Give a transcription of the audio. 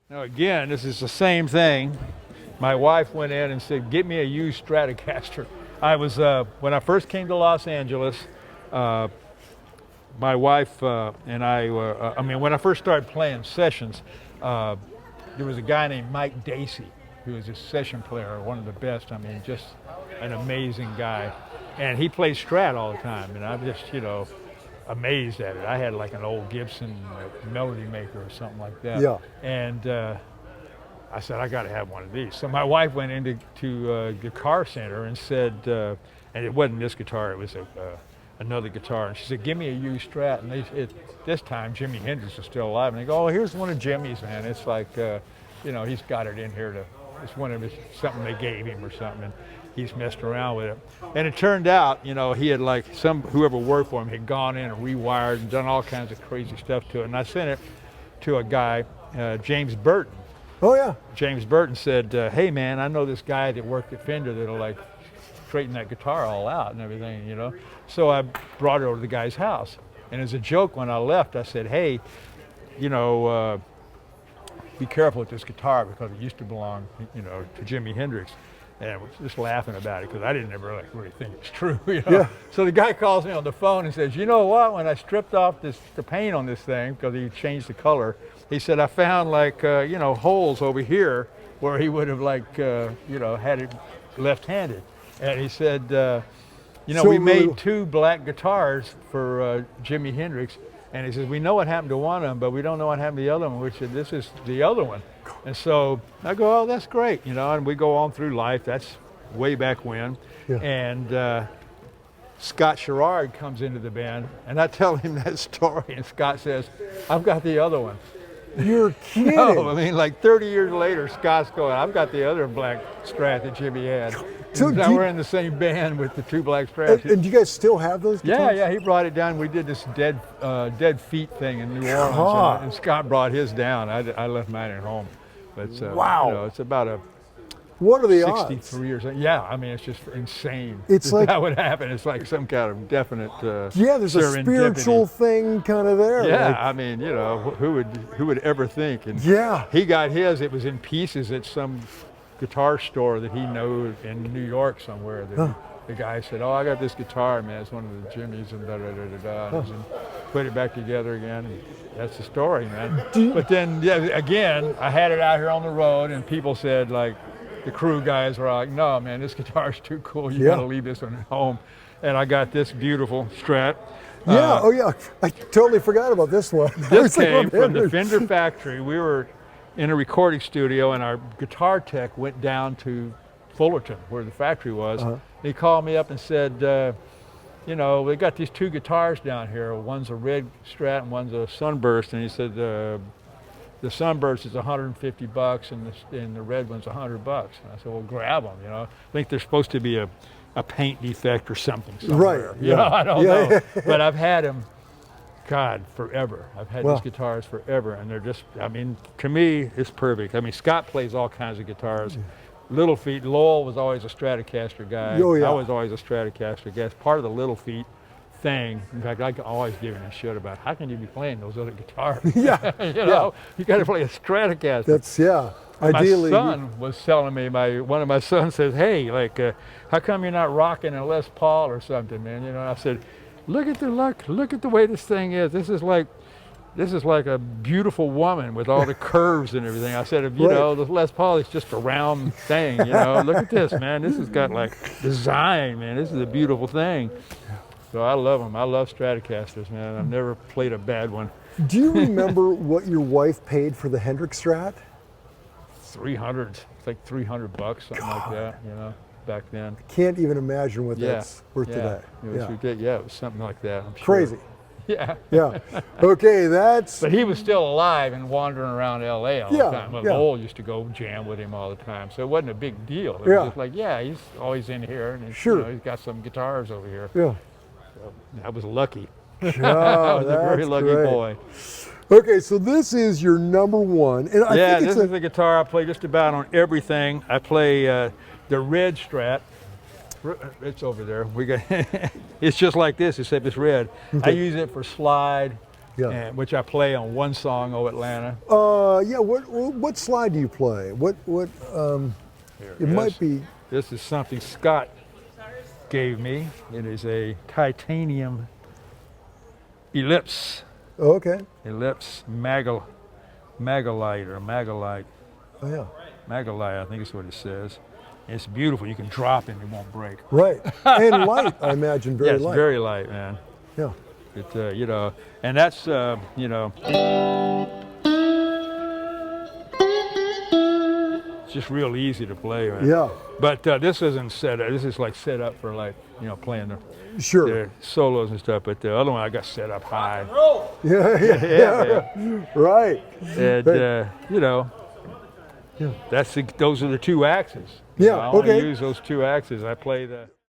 Now again, this is the same thing. My wife went in and said, "Get me a used Stratocaster." I was when I first came to Los Angeles. My wife and I were. I mean, when I first started playing sessions, there was a guy named Mike Dacey who was a session player, one of the best. I mean, just an amazing guy, and he played Strat all the time, and I'm just, amazed at it. I had like an old Gibson Melody Maker or something like that. Yeah. And I said, I got to have one of these. So my wife went into Guitar Center and said, and it wasn't this guitar, it was another guitar. And she said, give me a used Strat. And this time Jimi Hendrix was still alive. And they go, oh, here's one of Jimmy's, man. It's like, he's got it in here it's one of his, something they gave him or something. And he's messed around with it. And it turned out, he had whoever worked for him had gone in and rewired and done all kinds of crazy stuff to it. And I sent it to a guy, James Burton. Oh, yeah. James Burton said, hey, man, I know this guy that worked at Fender that'll straighten that guitar all out and everything, So I brought it over to the guy's house. And as a joke, when I left, I said, hey, be careful with this guitar because it used to belong, to Jimi Hendrix. And I was just laughing about it because I didn't ever really think it's true, Yeah. So the guy calls me on the phone and says, you know what, when I stripped off the paint on this thing, because he changed the color, he said, I found holes over here where he would have had it left-handed. And he said, we made two black guitars for Jimi Hendrix. And he says, we know what happened to one of them, but we don't know what happened to the other one, which this is the other one. And so I go, oh, that's great, and we go on through life. That's way back when. Yeah. And Scott Sharrard comes into the band, and I tell him that story, and Scott says, I've got the other one. You're kidding. No, I mean, 30 years later, Scott's going, I've got the other black Strat that Jimmy had. So now we're in the same band with the two black Strats. And do you guys still have those guitars? Yeah, he brought it down. We did this dead feet thing in New Orleans, and Scott brought his down. I left mine at home. But wow. It's about a what are the 63 odds? or something. Yeah, I mean, it's just insane. It's like that would happen. It's like some kind of definite there's a spiritual thing kind of there. Yeah, I mean, who would ever think? And yeah, he got his. It was in pieces at some guitar store that he knew in New York somewhere. The guy said, "Oh, I got this guitar, man. It's one of the Jimmys," and da da da da da. And put it back together again. And that's the story, man. But then, again, I had it out here on the road, and people said, the crew guys were like, "No, man, this guitar's too cool. You gotta leave this one at home." And I got this beautiful Strat. Yeah, I totally forgot about this one. This came from the Fender factory. We were in a recording studio, and our guitar tech went down to Fullerton, where the factory was. He called me up and said, we got these two guitars down here. One's a red Strat and one's a Sunburst. And he said, the Sunburst is $150 and the red one's $100. And I said, well, grab them, I think there's supposed to be a paint defect or something somewhere. Right, yeah. I don't know. But I've had them, God, forever. I've had these guitars forever, and they're just, to me, it's perfect. Scott plays all kinds of guitars. Little Feet, Lowell was always a Stratocaster guy. Oh, yeah. I was always a Stratocaster guy. It's part of the Little Feet thing. In fact, I always give him a shit about how can you be playing those other guitars? You got to play a Stratocaster. That's, ideally. My son was telling me, one of my sons says, hey, how come you're not rocking a Les Paul or something, man? I said, look at the way this thing is. This is like a beautiful woman with all the curves and everything. I said, the Les Paul is just a round thing, Look at this, man. This has got design, man. This is a beautiful thing. So I love them. I love Stratocasters, man. I've never played a bad one. Do you remember what your wife paid for the Hendrix Strat? $300, it's like $300, something like that, back then. I can't even imagine what that's worth today. It was something like that, I'm sure. Crazy. Yeah. Okay, that's... But he was still alive and wandering around L.A. all the time. Lowell used to go jam with him all the time, so it wasn't a big deal. It was just he's always in here, and he's got some guitars over here. Yeah. So I was lucky. Oh, I was a very lucky boy. Okay, so this is your number one. And I think this is the guitar I play just about on everything. I play the red Strat. It's over there. It's just like this, except it's red. I use it for slide, Yeah. and, which I play on one song, "Oh Atlanta." Yeah. What slide do you play? Here It might be. This is something Scott gave me. It is a titanium ellipse. Oh, okay. Ellipse magalite or magalite. Oh yeah. Magalite, I think is what it says. It's beautiful. You can drop it and it won't break. Right. And light, I imagine, very Yeah, it's light. very light, man. Yeah. It, you know, and that's, you know, it's just real easy to play, man. Yeah. But this isn't set up. This is like set up for like, you know, playing Sure. the solos and stuff. But the other one I got set up high. Yeah. Yeah. Right. And you know, Yeah. those are the two axes. Yeah, You know, I want okay. to use those two axes. I play the